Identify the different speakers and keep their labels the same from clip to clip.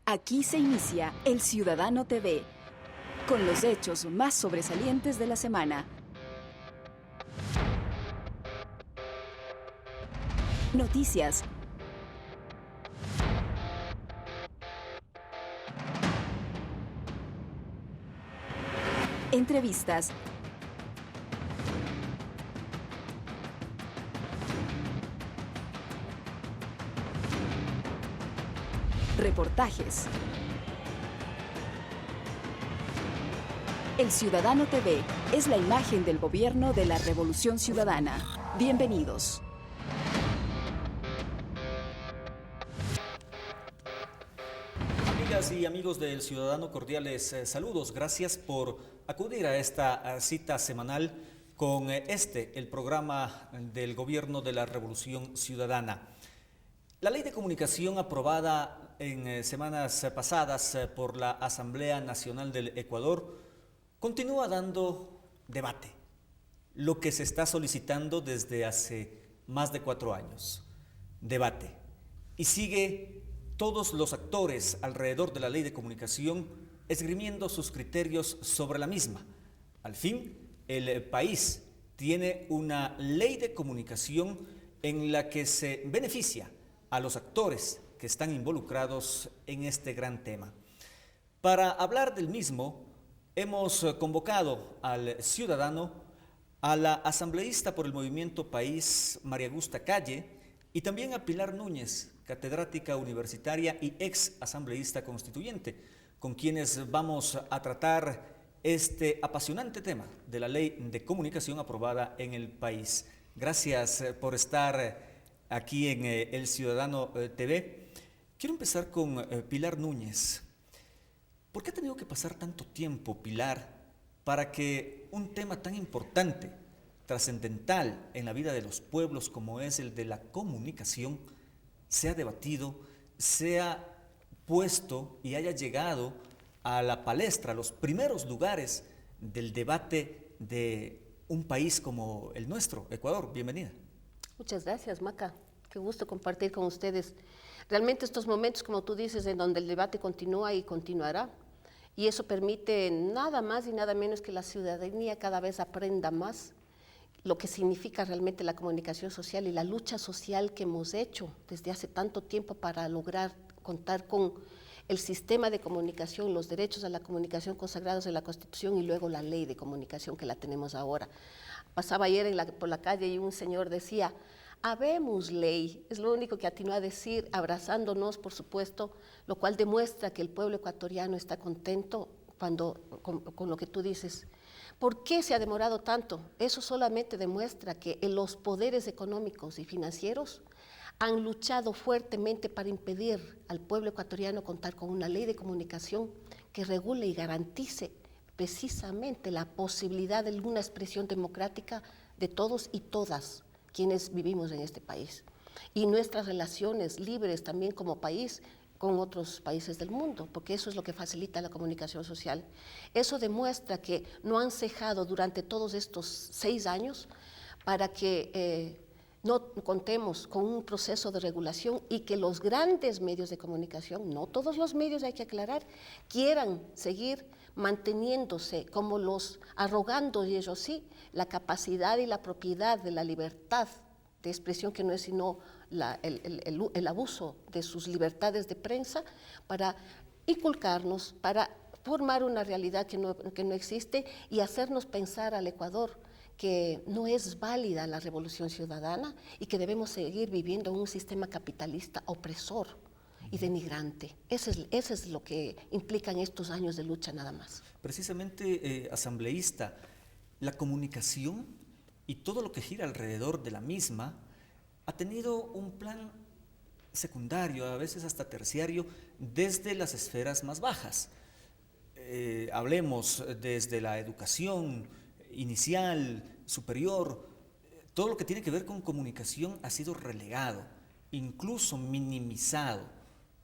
Speaker 1: Aquí se inicia El Ciudadano TV, con los hechos más sobresalientes de la semana. Noticias. Entrevistas. Reportajes. El Ciudadano TV es la imagen del gobierno de la Revolución Ciudadana. Bienvenidos.
Speaker 2: Amigas y amigos del Ciudadano, cordiales saludos. Gracias por acudir a esta cita semanal con el programa del gobierno de la Revolución Ciudadana. La ley de comunicación aprobada en semanas pasadas por la Asamblea Nacional del Ecuador continúa dando debate, lo que se está solicitando desde hace más de 4 años, debate, y sigue todos los actores alrededor de la ley de comunicación esgrimiendo sus criterios sobre la misma. Al fin, el país tiene una ley de comunicación en la que se beneficia a los actores que están involucrados en este gran tema. Para hablar del mismo, hemos convocado al ciudadano, a la asambleísta por el Movimiento País, María Augusta Calle, y también a Pilar Núñez, catedrática universitaria y ex asambleísta constituyente, con quienes vamos a tratar este apasionante tema de la ley de comunicación aprobada en el país. Gracias por estar aquí en El Ciudadano TV. Quiero empezar con Pilar Núñez. ¿Por qué ha tenido que pasar tanto tiempo, Pilar, para que un tema tan importante, trascendental en la vida de los pueblos como es el de la comunicación, sea debatido, sea puesto y haya llegado a la palestra, a los primeros lugares del debate de un país como el nuestro, Ecuador? Bienvenida.
Speaker 3: Muchas gracias, Maca. Qué gusto compartir con ustedes. Realmente estos momentos, como tú dices, en donde el debate continúa y continuará, y eso permite nada más y nada menos que la ciudadanía cada vez aprenda más lo que significa realmente la comunicación social y la lucha social que hemos hecho desde hace tanto tiempo para lograr contar con el sistema de comunicación, los derechos a la comunicación consagrados en la Constitución y luego la ley de comunicación que la tenemos ahora. Pasaba ayer por la calle y un señor decía: habemos ley, es lo único que atinó a decir, abrazándonos, por supuesto, lo cual demuestra que el pueblo ecuatoriano está contento con lo que tú dices. ¿Por qué se ha demorado tanto? Eso solamente demuestra que los poderes económicos y financieros han luchado fuertemente para impedir al pueblo ecuatoriano contar con una ley de comunicación que regule y garantice precisamente la posibilidad de una expresión democrática de todos y todas quienes vivimos en este país, y nuestras relaciones libres también como país con otros países del mundo, porque eso es lo que facilita la comunicación social. Eso demuestra que no han cejado durante todos estos 6 años para que no contemos con un proceso de regulación y que los grandes medios de comunicación, no todos los medios hay que aclarar, quieran seguir manteniéndose como los arrogando, y ellos sí, la capacidad y la propiedad de la libertad de expresión, que no es sino el abuso de sus libertades de prensa, para inculcarnos, para formar una realidad que no existe y hacernos pensar al Ecuador que no es válida la revolución ciudadana y que debemos seguir viviendo en un sistema capitalista opresor y denigrante. Eso es lo que implican estos años de lucha nada más.
Speaker 2: Precisamente, asambleísta, la comunicación y todo lo que gira alrededor de la misma ha tenido un plan secundario, a veces hasta terciario, desde las esferas más bajas. Hablemos desde la educación inicial, superior, todo lo que tiene que ver con comunicación ha sido relegado, incluso minimizado,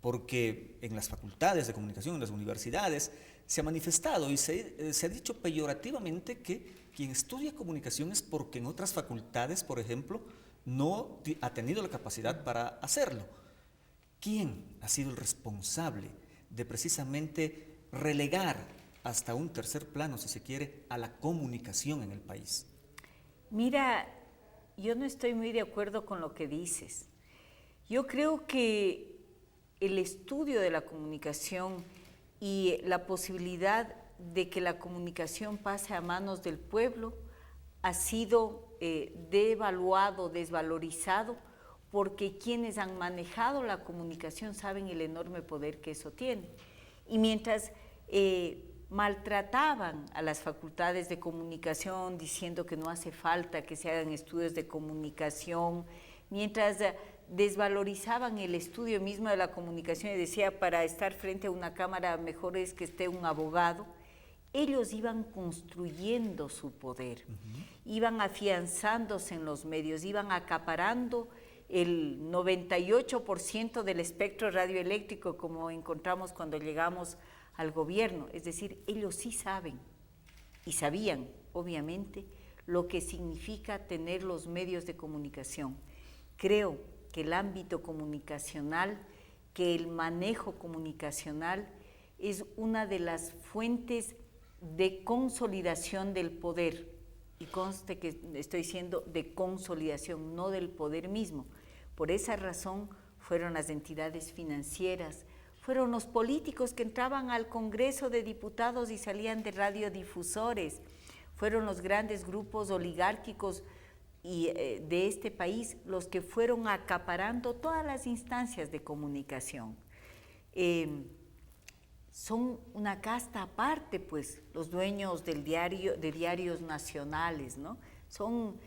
Speaker 2: porque en las facultades de comunicación, en las universidades, se ha manifestado y se ha dicho peyorativamente que quien estudia comunicación es porque en otras facultades, por ejemplo, no ha tenido la capacidad para hacerlo. ¿Quién ha sido el responsable de precisamente relegar hasta un tercer plano, si se quiere, a la comunicación en el país?
Speaker 4: Mira, yo no estoy muy de acuerdo con lo que dices. Yo creo que el estudio de la comunicación y la posibilidad de que la comunicación pase a manos del pueblo ha sido devaluado, desvalorizado, porque quienes han manejado la comunicación saben el enorme poder que eso tiene. Y mientras maltrataban a las facultades de comunicación diciendo que no hace falta que se hagan estudios de comunicación, mientras desvalorizaban el estudio mismo de la comunicación y decía, para estar frente a una cámara mejor es que esté un abogado, ellos iban construyendo su poder, iban afianzándose en los medios, iban acaparando el 98% del espectro radioeléctrico, como encontramos cuando llegamos al gobierno. Es decir, ellos sí saben y sabían, obviamente, lo que significa tener los medios de comunicación. Creo que el ámbito comunicacional, que el manejo comunicacional es una de las fuentes de consolidación del poder, y conste que estoy diciendo de consolidación, no del poder mismo. Por esa razón fueron las entidades financieras, fueron los políticos que entraban al Congreso de Diputados y salían de radiodifusores, fueron los grandes grupos oligárquicos de este país los que fueron acaparando todas las instancias de comunicación. Son una casta aparte, pues, los dueños de diarios nacionales, ¿no? Son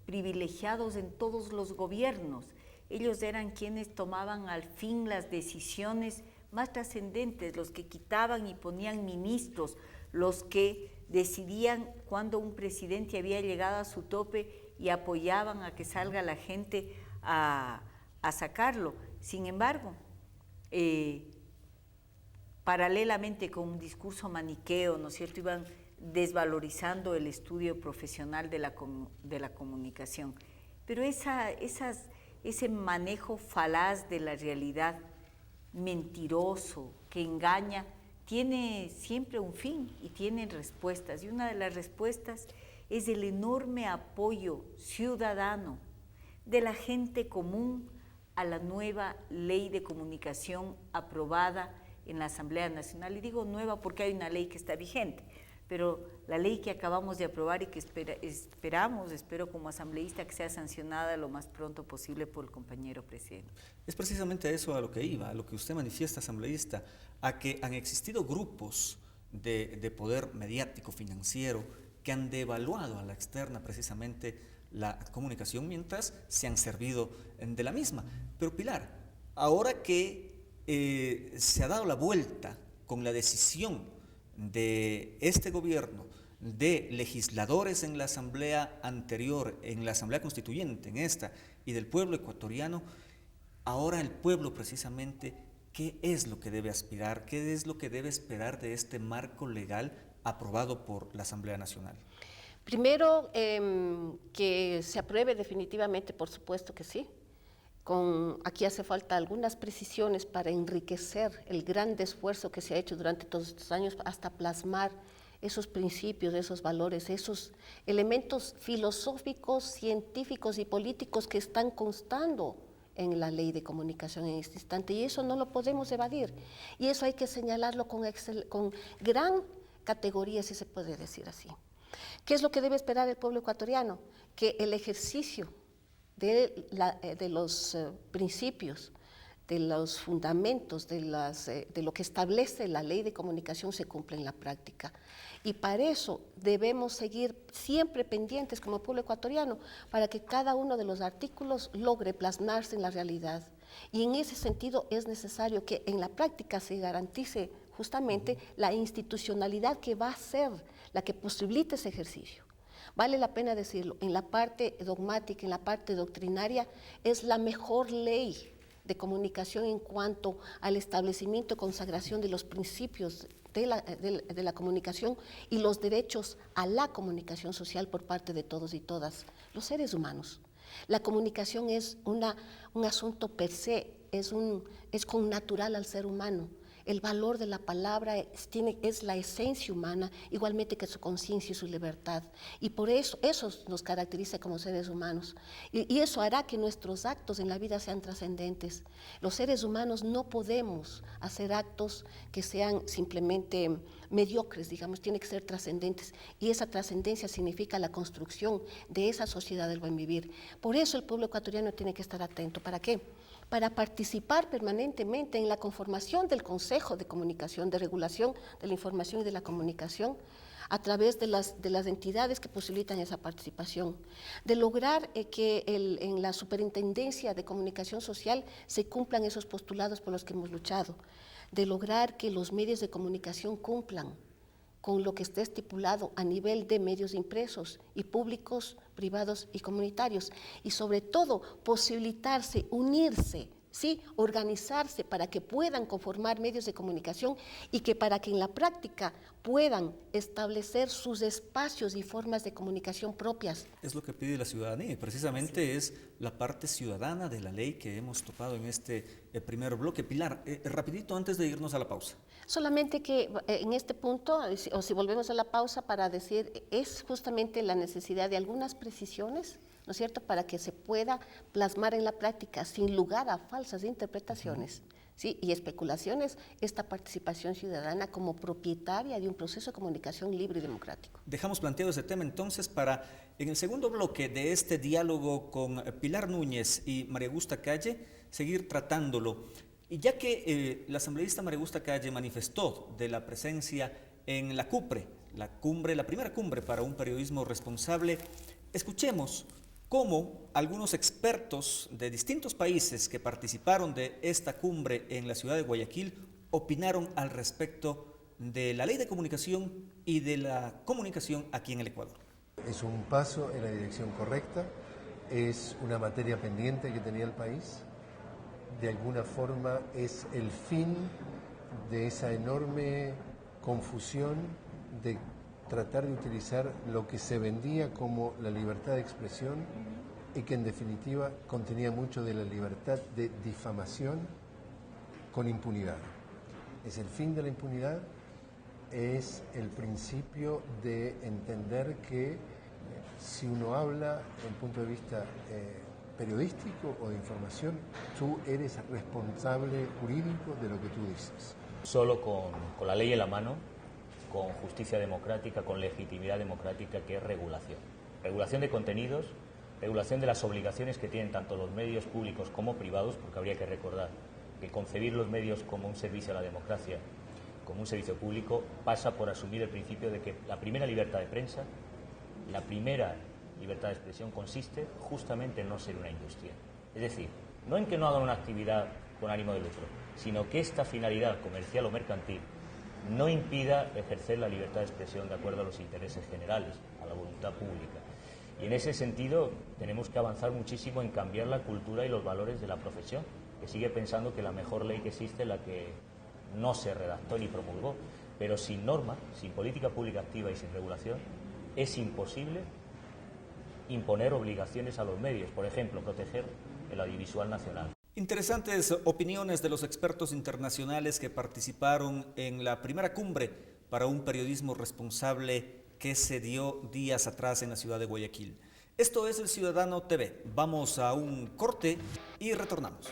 Speaker 4: privilegiados en todos los gobiernos. Ellos eran quienes tomaban al fin las decisiones más trascendentes, los que quitaban y ponían ministros, los que decidían cuando un presidente había llegado a su tope y apoyaban a que salga la gente a sacarlo. Sin embargo, paralelamente con un discurso maniqueo, ¿no es cierto?, iban desvalorizando el estudio profesional de la comunicación. Pero ese manejo falaz de la realidad, mentiroso, que engaña, tiene siempre un fin y tiene respuestas. Y una de las respuestas es el enorme apoyo ciudadano de la gente común a la nueva ley de comunicación aprobada en la Asamblea Nacional. Y digo nueva porque hay una ley que está vigente, pero la ley que acabamos de aprobar y que espero como asambleísta que sea sancionada lo más pronto posible por el compañero presidente.
Speaker 2: Es precisamente a eso a lo que iba, a lo que usted manifiesta, asambleísta, a que han existido grupos de poder mediático, financiero, que han devaluado a la externa precisamente la comunicación mientras se han servido de la misma. Pero Pilar, ahora que se ha dado la vuelta con la decisión de este gobierno, de legisladores en la asamblea anterior, en la asamblea constituyente, en esta, y del pueblo ecuatoriano, ahora el pueblo precisamente, ¿qué es lo que debe aspirar? ¿Qué es lo que debe esperar de este marco legal aprobado por la Asamblea Nacional?
Speaker 3: Primero, que se apruebe definitivamente, por supuesto que sí. Aquí hace falta algunas precisiones para enriquecer el gran esfuerzo que se ha hecho durante todos estos años hasta plasmar esos principios, esos valores, esos elementos filosóficos, científicos y políticos que están constando en la ley de comunicación en este instante, y eso no lo podemos evadir, y eso hay que señalarlo con gran categoría, si se puede decir así. ¿Qué es lo que debe esperar el pueblo ecuatoriano? Que el ejercicio de los principios, de los fundamentos, de lo que establece la ley de comunicación se cumpla en la práctica. Y para eso debemos seguir siempre pendientes como pueblo ecuatoriano, para que cada uno de los artículos logre plasmarse en la realidad. Y en ese sentido es necesario que en la práctica se garantice justamente la institucionalidad que va a ser la que posibilite ese ejercicio. Vale la pena decirlo, en la parte dogmática, en la parte doctrinaria, es la mejor ley de comunicación en cuanto al establecimiento y consagración de los principios de la comunicación y los derechos a la comunicación social por parte de todos y todas los seres humanos. La comunicación es un asunto per se, es connatural al ser humano. El valor de la palabra es la esencia humana, igualmente que su conciencia y su libertad. Y por eso nos caracteriza como seres humanos. Y eso hará que nuestros actos en la vida sean trascendentes. Los seres humanos no podemos hacer actos que sean simplemente mediocres, digamos, tienen que ser trascendentes. Y esa trascendencia significa la construcción de esa sociedad del buen vivir. Por eso el pueblo ecuatoriano tiene que estar atento. ¿Para qué? Para participar permanentemente en la conformación del Consejo de Comunicación, de Regulación de la Información y de la Comunicación, a través de las entidades que posibilitan esa participación, de lograr que en la Superintendencia de Comunicación Social se cumplan esos postulados por los que hemos luchado, de lograr que los medios de comunicación cumplan con lo que esté estipulado a nivel de medios impresos y públicos, privados y comunitarios, y sobre todo posibilitarse, unirse, ¿sí? Organizarse para que puedan conformar medios de comunicación y que para que en la práctica puedan establecer sus espacios y formas de comunicación propias.
Speaker 2: Es lo que pide la ciudadanía y precisamente es la parte ciudadana de la ley que hemos topado en este primer bloque. Pilar, rapidito antes de irnos a la pausa.
Speaker 3: Solamente que en este punto, o si volvemos a la pausa para decir, es justamente la necesidad de algunas precisiones, ¿no es cierto?, para que se pueda plasmar en la práctica, sin lugar a falsas interpretaciones, ¿sí?, y especulaciones, esta participación ciudadana como propietaria de un proceso de comunicación libre y democrático.
Speaker 2: Dejamos planteado ese tema entonces para, en el segundo bloque de este diálogo con Pilar Núñez y María Augusta Calle, seguir tratándolo. Y ya que la asambleísta María Augusta Calle manifestó de la presencia en la CUPRE, la primera cumbre para un periodismo responsable, escuchemos cómo algunos expertos de distintos países que participaron de esta cumbre en la ciudad de Guayaquil opinaron al respecto de la ley de comunicación y de la comunicación aquí en el Ecuador.
Speaker 5: Es un paso en la dirección correcta, es una materia pendiente que tenía el país. De alguna forma es el fin de esa enorme confusión de tratar de utilizar lo que se vendía como la libertad de expresión y que en definitiva contenía mucho de la libertad de difamación con impunidad. Es el fin de la impunidad, es el principio de entender que si uno habla desde el punto de vista periodístico o de información, tú eres responsable jurídico de lo que tú dices.
Speaker 6: Solo con la ley en la mano, con justicia democrática, con legitimidad democrática, que es regulación. Regulación de contenidos, regulación de las obligaciones que tienen tanto los medios públicos como privados, porque habría que recordar que concebir los medios como un servicio a la democracia, como un servicio público, pasa por asumir el principio de que la primera libertad de prensa, la primera libertad de expresión consiste justamente en no ser una industria. Es decir, no en que no hagan una actividad con ánimo de lucro, sino que esta finalidad comercial o mercantil no impida ejercer la libertad de expresión de acuerdo a los intereses generales, a la voluntad pública. Y en ese sentido tenemos que avanzar muchísimo en cambiar la cultura y los valores de la profesión, que sigue pensando que la mejor ley que existe es la que no se redactó ni promulgó, pero sin norma, sin política pública activa y sin regulación, es imposible imponer obligaciones a los medios, por ejemplo, proteger el audiovisual nacional.
Speaker 2: Interesantes opiniones de los expertos internacionales que participaron en la primera cumbre para un periodismo responsable que se dio días atrás en la ciudad de Guayaquil. Esto es El Ciudadano TV. Vamos a un corte y retornamos.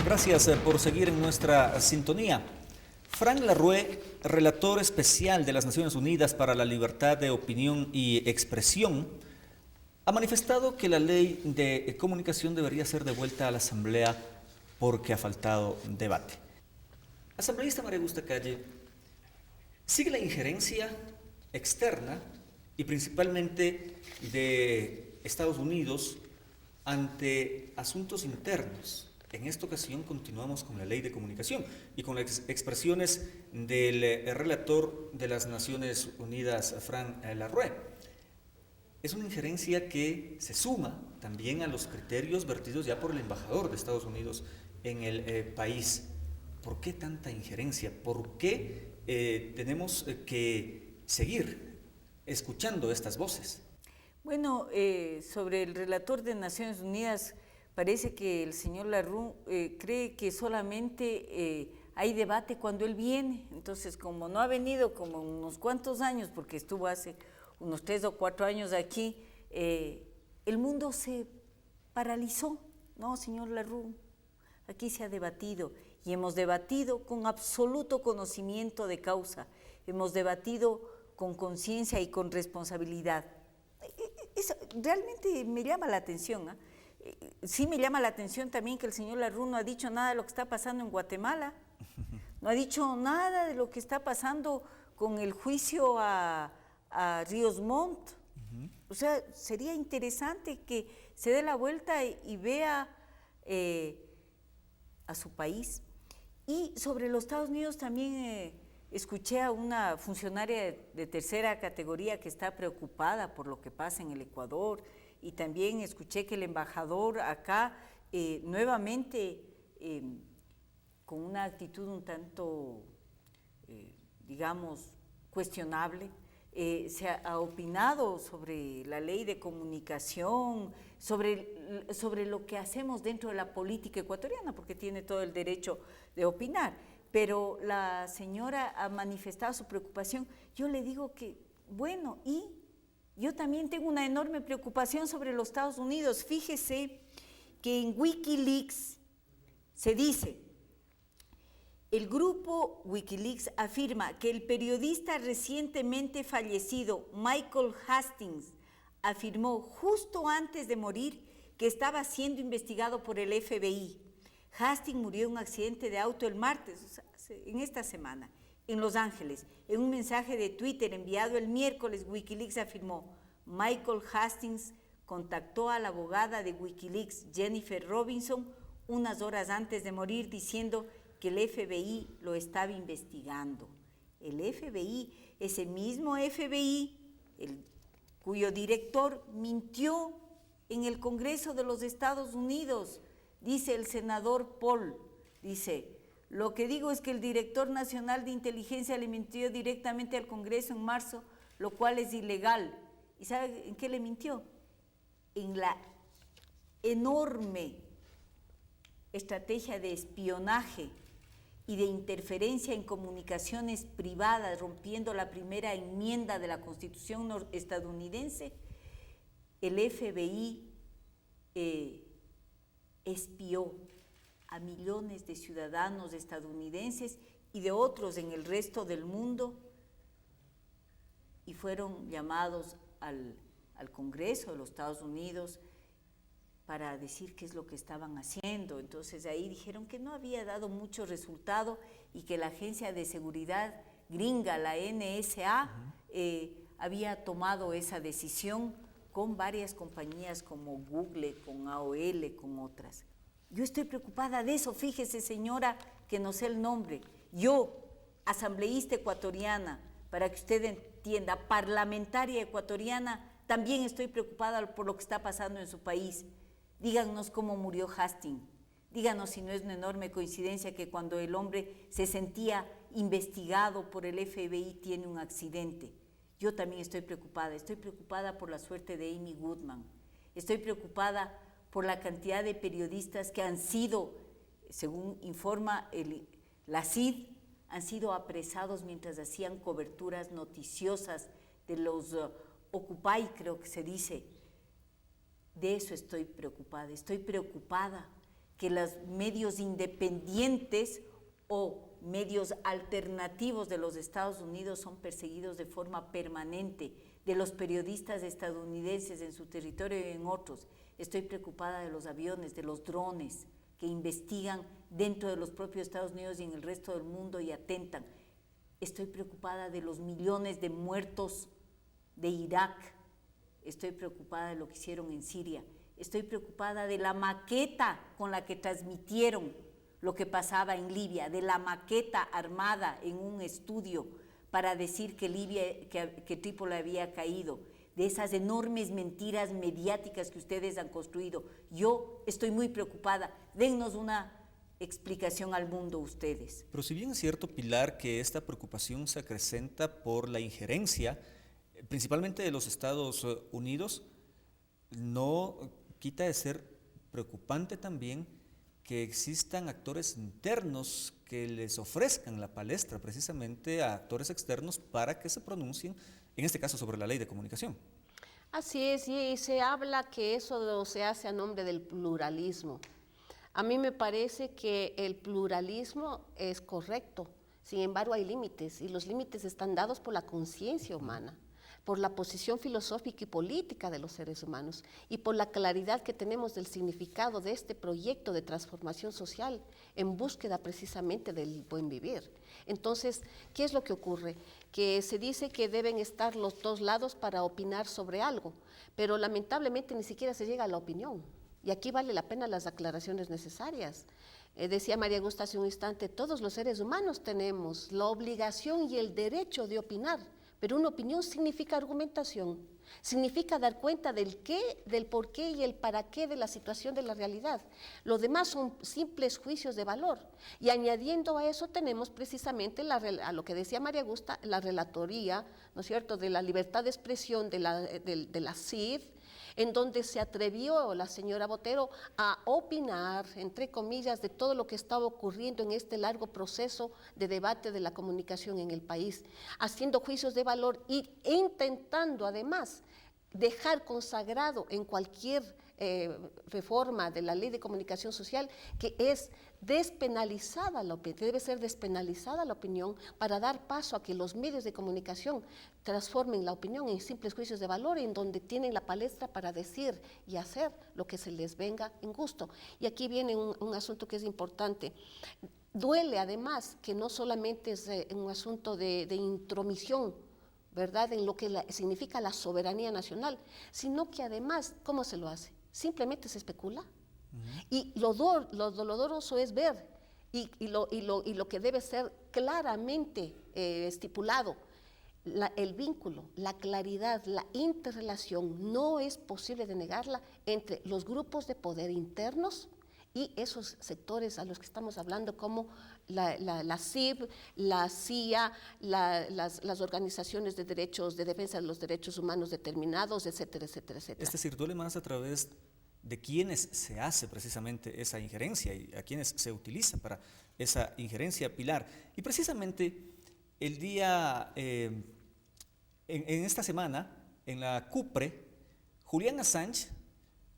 Speaker 2: Gracias por seguir en nuestra sintonía. Frank Larrué, relator especial de las Naciones Unidas para la Libertad de Opinión y Expresión, ha manifestado que la ley de comunicación debería ser devuelta a la Asamblea porque ha faltado debate. Asambleísta María Augusta Calle, ¿sigue la injerencia externa y principalmente de Estados Unidos ante asuntos internos? En esta ocasión continuamos con la ley de comunicación y con las expresiones del relator de las Naciones Unidas, Frank Larrué. Es una injerencia que se suma también a los criterios vertidos ya por el embajador de Estados Unidos en el país. ¿Por qué tanta injerencia? ¿Por qué tenemos que seguir escuchando estas voces?
Speaker 4: Bueno, sobre el relator de Naciones Unidas, parece que el señor Larroux cree que solamente hay debate cuando él viene. Entonces, como no ha venido como unos cuantos años, porque estuvo hace unos 3 o 4 años aquí, el mundo se paralizó. No, señor Larroux, aquí se ha debatido y hemos debatido con absoluto conocimiento de causa, hemos debatido con conciencia y con responsabilidad. Eso realmente me llama la atención, ¿eh? Sí me llama la atención también que el señor Larroux no ha dicho nada de lo que está pasando en Guatemala, no ha dicho nada de lo que está pasando con el juicio a Ríos Montt. O sea, sería interesante que se dé la vuelta y vea a su país. Y sobre los Estados Unidos también escuché a una funcionaria de tercera categoría que está preocupada por lo que pasa en el Ecuador, y también escuché que el embajador acá nuevamente con una actitud un tanto, digamos, cuestionable, se ha opinado sobre la ley de comunicación, sobre lo que hacemos dentro de la política ecuatoriana, porque tiene todo el derecho de opinar. Pero la señora ha manifestado su preocupación. Yo le digo que, bueno, y yo también tengo una enorme preocupación sobre los Estados Unidos. Fíjese que en Wikileaks se dice: el grupo Wikileaks afirma que el periodista recientemente fallecido Michael Hastings afirmó justo antes de morir que estaba siendo investigado por el FBI. Hastings murió en un accidente de auto el martes, o sea, en esta semana, en Los Ángeles. En un mensaje de Twitter enviado el miércoles, Wikileaks afirmó: Michael Hastings contactó a la abogada de Wikileaks, Jennifer Robinson, unas horas antes de morir, diciendo que el FBI lo estaba investigando. El FBI, ese mismo FBI, cuyo director mintió en el Congreso de los Estados Unidos, dice el senador Paul, dice: lo que digo es que el director nacional de inteligencia le mintió directamente al Congreso en marzo, lo cual es ilegal. ¿Y sabe en qué le mintió? En la enorme estrategia de espionaje y de interferencia en comunicaciones privadas, rompiendo la primera enmienda de la Constitución estadounidense. El FBI espió a millones de ciudadanos estadounidenses y de otros en el resto del mundo, y fueron llamados al Congreso de los Estados Unidos para decir qué es lo que estaban haciendo. Entonces ahí dijeron que no había dado mucho resultado y que la agencia de seguridad gringa, la NSA, había tomado esa decisión con varias compañías como Google, con AOL, con otras. Yo estoy preocupada de eso, fíjese señora, que no sé el nombre. Yo, asambleísta ecuatoriana, para que usted entienda, parlamentaria ecuatoriana, también estoy preocupada por lo que está pasando en su país. Díganos cómo murió Hastings, díganos si no es una enorme coincidencia que cuando el hombre se sentía investigado por el FBI tiene un accidente. Yo también estoy preocupada por la suerte de Amy Goodman, estoy preocupada por la cantidad de periodistas que han sido, según informa la CID, han sido apresados mientras hacían coberturas noticiosas de los Occupy, creo que se dice. De eso estoy preocupada que los medios independientes o medios alternativos de los Estados Unidos son perseguidos de forma permanente, de los periodistas estadounidenses en su territorio y en otros. Estoy preocupada de los aviones, de los drones que investigan dentro de los propios Estados Unidos y en el resto del mundo y atentan. Estoy preocupada de los millones de muertos de Irak. Estoy preocupada de lo que hicieron en Siria. Estoy preocupada de la maqueta con la que transmitieron lo que pasaba en Libia, de la maqueta armada en un estudio para decir que Trípoli había caído. de esas enormes mentiras mediáticas que ustedes han construido. Yo estoy muy preocupada. Dennos una explicación al mundo ustedes.
Speaker 2: Pero si bien es cierto, Pilar, que esta preocupación se acrecenta por la injerencia, principalmente de los Estados Unidos, no quita de ser preocupante también que existan actores internos que les ofrezcan la palestra precisamente a actores externos para que se pronuncien, en este caso sobre la ley de comunicación.
Speaker 3: Así es, y se habla que eso se hace a nombre del pluralismo. A mí me parece que el pluralismo es correcto, sin embargo hay límites, y los límites están dados por la conciencia humana, por la posición filosófica y política de los seres humanos y por la claridad que tenemos del significado de este proyecto de transformación social en búsqueda precisamente del buen vivir. Entonces, ¿qué es lo que ocurre? Que se dice que deben estar los dos lados para opinar sobre algo, pero lamentablemente ni siquiera se llega a la opinión. Y aquí vale la pena las aclaraciones necesarias. Decía María Augusta hace un instante, todos los seres humanos tenemos la obligación y el derecho de opinar, pero una opinión significa argumentación, significa dar cuenta del qué, del por qué y el para qué de la situación de la realidad. Lo demás son simples juicios de valor. Y añadiendo a eso tenemos precisamente, a lo que decía María Augusta, la relatoría, ¿no es cierto?, de la libertad de expresión de la CID, en donde se atrevió la señora Botero a opinar, entre comillas, de todo lo que estaba ocurriendo en este largo proceso de debate de la comunicación en el país, haciendo juicios de valor e intentando además dejar consagrado en cualquier reforma de la ley de comunicación social que es despenalizada debe ser despenalizada la opinión para dar paso a que los medios de comunicación transformen la opinión en simples juicios de valor en donde tienen la palestra para decir y hacer lo que se les venga en gusto. Y aquí viene un asunto que es importante. Duele además que no solamente es un asunto de intromisión, ¿verdad?, en lo que significa la soberanía nacional, sino que además, ¿cómo se lo hace? Simplemente se especula. Y lo doloroso es ver, y lo que debe ser claramente estipulado, el vínculo, la claridad, la interrelación, no es posible de negarla entre los grupos de poder internos y esos sectores a los que estamos hablando como la CIB, la CIA, las organizaciones de derechos, de defensa de los derechos humanos determinados, etcétera, etcétera, etcétera.
Speaker 2: Es decir, duele más a través de quienes se hace precisamente esa injerencia y a quienes se utiliza para esa injerencia, Pilar. Y precisamente el día, en esta semana, en la CUPRE, Julian Assange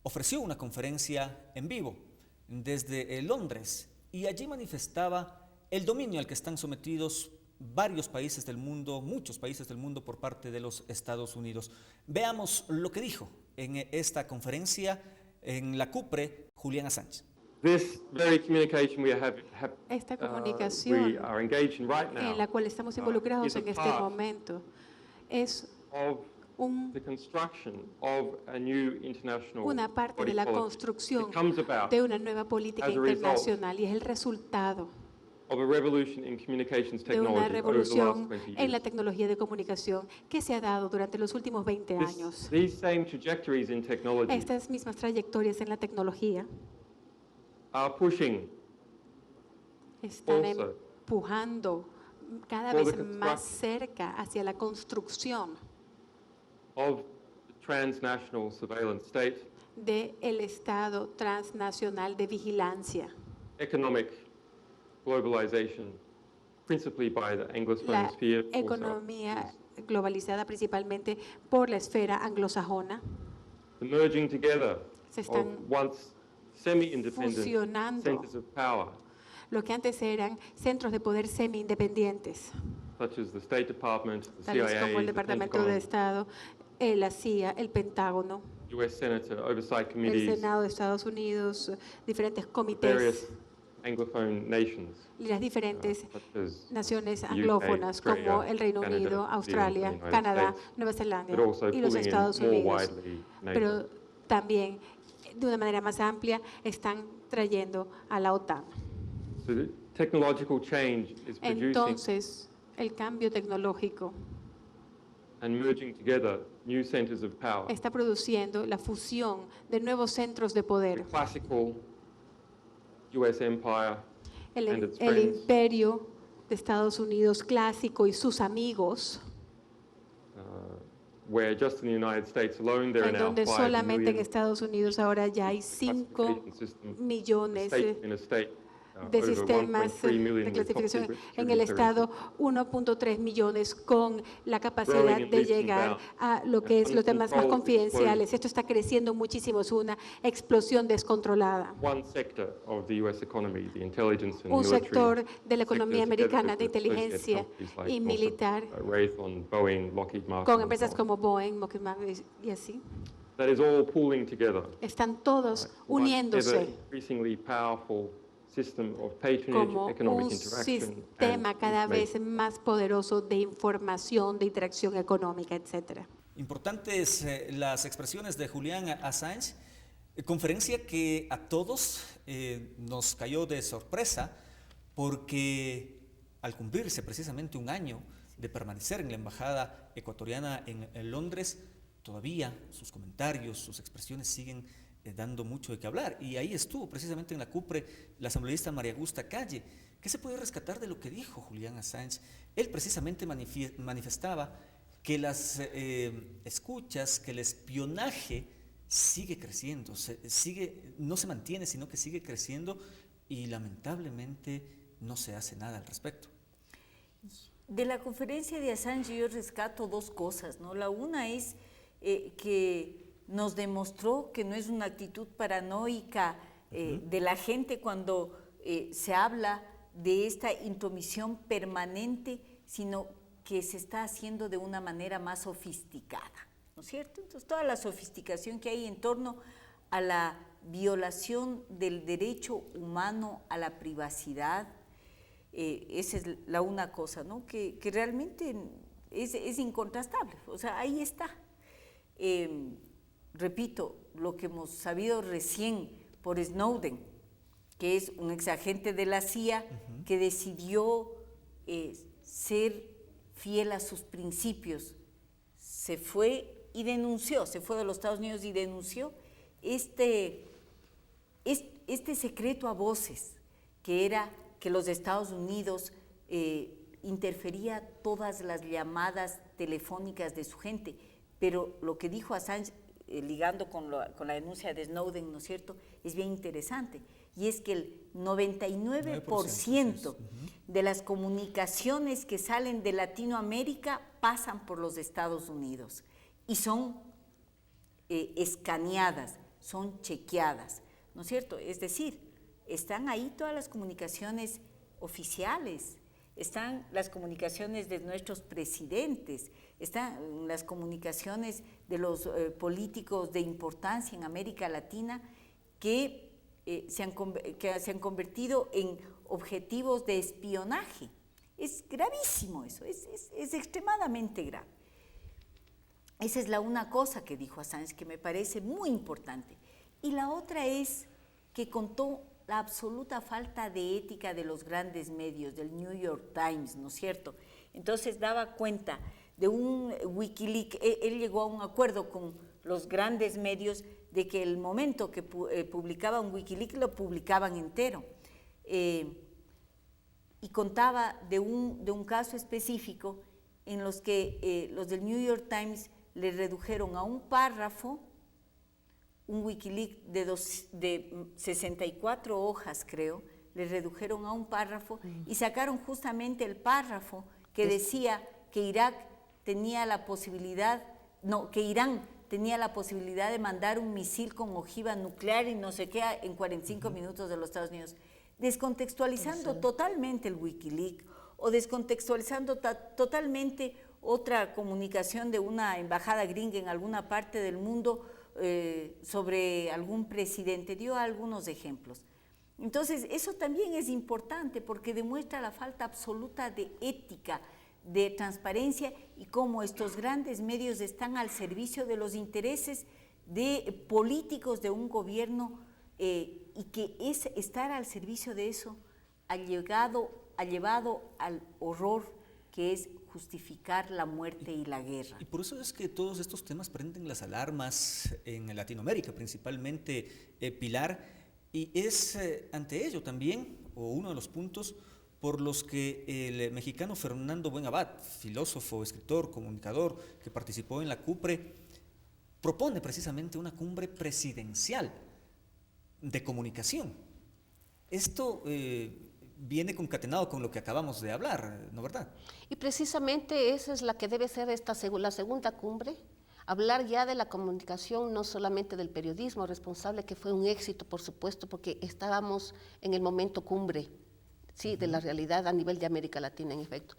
Speaker 2: ofreció una conferencia en vivo desde Londres y allí manifestaba el dominio al que están sometidos varios países del mundo, muchos países del mundo por parte de los Estados Unidos. Veamos lo que dijo en esta conferencia en la CUPRE Julian Assange.
Speaker 7: Esta comunicación en la cual estamos involucrados en este momento es una parte de la construcción de una nueva política internacional y es el resultado de una revolución en la tecnología de comunicación que se ha dado durante los últimos 20 años. Estas mismas trayectorias en la tecnología están empujando cada vez más cerca hacia la construcción del Estado transnacional de vigilancia. La economía globalizada principalmente por la esfera anglosajona. Se están fusionando lo que antes eran centros de poder semi-independientes, tales como el Departamento de Estado, la CIA, el Pentágono, el Senado de Estados Unidos, diferentes comités y las diferentes naciones anglófonas como el Reino Unido, Australia, Canadá, Nueva Zelanda y los Estados Unidos. Pero también, de una manera más amplia, están trayendo a la OTAN. Entonces, el cambio tecnológico está produciendo la fusión de nuevos centros de poder. El imperio de Estados Unidos clásico y sus amigos, en donde solamente en Estados Unidos ahora ya hay 5 millones de sistemas de clasificación en el Estado, 1.3 millones con la capacidad de llegar a lo que es los temas más confidenciales. Esto está creciendo muchísimo, es una explosión descontrolada. Un sector de la economía americana de inteligencia y militar, con empresas como Boeing, Lockheed Martin y así, están todos uniéndose como un sistema cada vez más poderoso de información, de interacción económica, etc.
Speaker 2: Importantes las expresiones de Julian Assange, conferencia que a todos nos cayó de sorpresa porque al cumplirse precisamente un año de permanecer en la embajada ecuatoriana en Londres, todavía sus comentarios, sus expresiones siguen dando mucho de qué hablar. Y ahí estuvo precisamente en la cumbre la asambleísta María Augusta Calle. ¿Qué se puede rescatar de lo que dijo Julian Assange? Él precisamente manifestaba que las escuchas, que el espionaje sigue creciendo, no se mantiene, sino que sigue creciendo y lamentablemente no se hace nada al respecto.
Speaker 4: De la conferencia de Assange yo rescato 2 cosas, ¿no? La una es que nos demostró que no es una actitud paranoica de la gente cuando se habla de esta intromisión permanente, sino que se está haciendo de una manera más sofisticada, ¿no es cierto? Entonces, toda la sofisticación que hay en torno a la violación del derecho humano a la privacidad, esa es la una cosa, ¿no? Que realmente es incontrastable, o sea, ahí está. Repito, lo que hemos sabido recién por Snowden, que es un exagente de la CIA que decidió ser fiel a sus principios, se fue y denunció, se fue de los Estados Unidos y denunció este secreto a voces, que era que los Estados Unidos interfería todas las llamadas telefónicas de su gente, pero lo que dijo Assange, ligando con la denuncia de Snowden, ¿no es cierto?, es bien interesante, y es que el 99% de las comunicaciones que salen de Latinoamérica pasan por los Estados Unidos y son escaneadas, son chequeadas, ¿no es cierto? Es decir, están ahí todas las comunicaciones oficiales, están las comunicaciones de nuestros presidentes, están las comunicaciones de los políticos de importancia en América Latina que se han convertido en objetivos de espionaje. Es gravísimo eso, es extremadamente grave. Esa es la una cosa que dijo Assange que me parece muy importante. Y la otra es que contó la absoluta falta de ética de los grandes medios, del New York Times, ¿no es cierto? Entonces daba cuenta de un Wikileaks, él llegó a un acuerdo con los grandes medios de que el momento que publicaba un Wikileaks lo publicaban entero. Y contaba de un caso específico en los que los del New York Times le redujeron a un párrafo, un Wikileaks de 64 hojas, creo, le redujeron a un párrafo y sacaron justamente el párrafo que decía que Irán tenía la posibilidad de mandar un misil con ojiva nuclear y no sé qué en 45 minutos de los Estados Unidos, descontextualizando totalmente el Wikileaks o descontextualizando totalmente otra comunicación de una embajada gringa en alguna parte del mundo sobre algún presidente. Dio algunos ejemplos. Entonces, eso también es importante porque demuestra la falta absoluta de ética, de transparencia y cómo estos grandes medios están al servicio de los intereses de políticos de un gobierno y que estar al servicio de eso ha llevado al horror que es justificar la muerte y la guerra.
Speaker 2: Y por eso es que todos estos temas prenden las alarmas en Latinoamérica, principalmente, Pilar, y es ante ello también, o uno de los puntos por los que el mexicano Fernando Buenabad, filósofo, escritor, comunicador, que participó en la cumbre, propone precisamente una cumbre presidencial de comunicación. Esto viene concatenado con lo que acabamos de hablar, ¿no verdad?
Speaker 3: Y precisamente esa es la que debe ser la segunda cumbre, hablar ya de la comunicación, no solamente del periodismo responsable, que fue un éxito, por supuesto, porque estábamos en el momento cumbre, sí, de la realidad a nivel de América Latina, en efecto.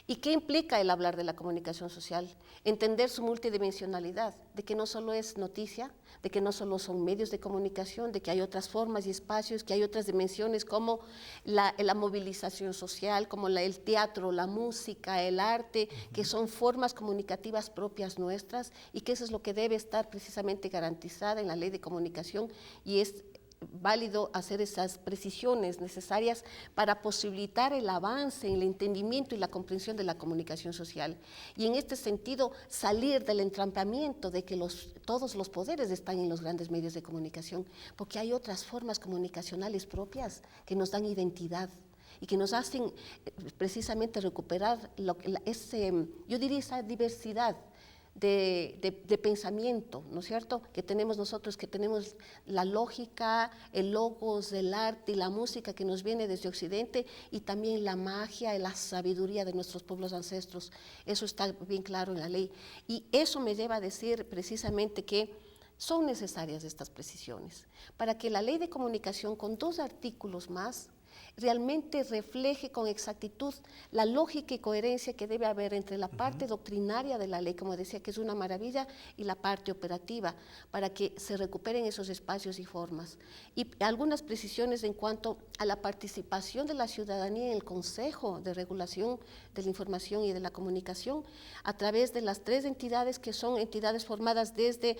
Speaker 3: ¿Y qué implica el hablar de la comunicación social? Entender su multidimensionalidad, de que no solo es noticia, de que no solo son medios de comunicación, de que hay otras formas y espacios, que hay otras dimensiones como la movilización social, como el teatro, la música, el arte, que son formas comunicativas propias nuestras y que eso es lo que debe estar precisamente garantizada en la ley de comunicación y es válido hacer esas precisiones necesarias para posibilitar el avance en el entendimiento y la comprensión de la comunicación social. Y en este sentido, salir del entrampamiento de que todos los poderes están en los grandes medios de comunicación, porque hay otras formas comunicacionales propias que nos dan identidad y que nos hacen precisamente recuperar yo diría esa diversidad de pensamiento, ¿no es cierto?, que tenemos nosotros, que tenemos la lógica, el logos, el arte y la música que nos viene desde Occidente y también la magia y la sabiduría de nuestros pueblos ancestros. Eso está bien claro en la ley. Y eso me lleva a decir precisamente que son necesarias estas precisiones para que la ley de comunicación, con 2 artículos más, realmente refleje con exactitud la lógica y coherencia que debe haber entre la parte doctrinaria de la ley, como decía, que es una maravilla, y la parte operativa, para que se recuperen esos espacios y formas. Y algunas precisiones en cuanto a la participación de la ciudadanía en el Consejo de Regulación de la Información y de la Comunicación, a través de las 3 entidades que son entidades formadas desde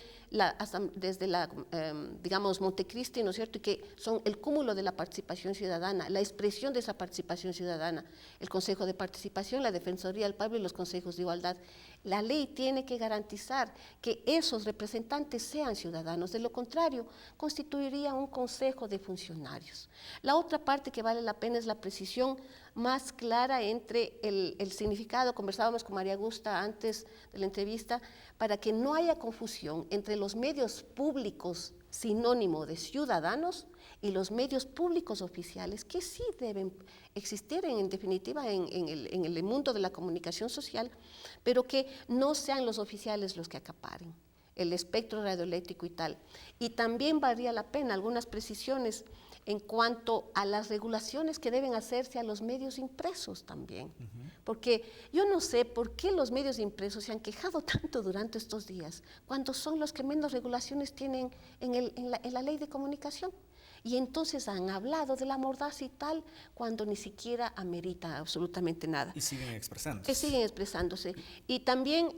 Speaker 3: digamos, Montecristi, ¿no es cierto?, y que son el cúmulo de la participación ciudadana, la expresión de esa participación ciudadana, el Consejo de Participación, la Defensoría del Pueblo y los consejos de igualdad. La ley tiene que garantizar que esos representantes sean ciudadanos, de lo contrario, constituiría un consejo de funcionarios. La otra parte que vale la pena es la precisión más clara entre el significado, conversábamos con María Augusta antes de la entrevista, para que no haya confusión entre los medios públicos sinónimo de ciudadanos y los medios públicos oficiales, que sí deben existir en definitiva en el mundo de la comunicación social, pero que no sean los oficiales los que acaparen el espectro radioeléctrico y tal. Y también valdría la pena algunas precisiones en cuanto a las regulaciones que deben hacerse a los medios impresos también, porque yo no sé por qué los medios impresos se han quejado tanto durante estos días, cuando son los que menos regulaciones tienen en la ley de comunicación. Y entonces han hablado de la mordaza y tal, cuando ni siquiera amerita absolutamente nada.
Speaker 2: Y siguen expresándose.
Speaker 3: Siguen expresándose. Y también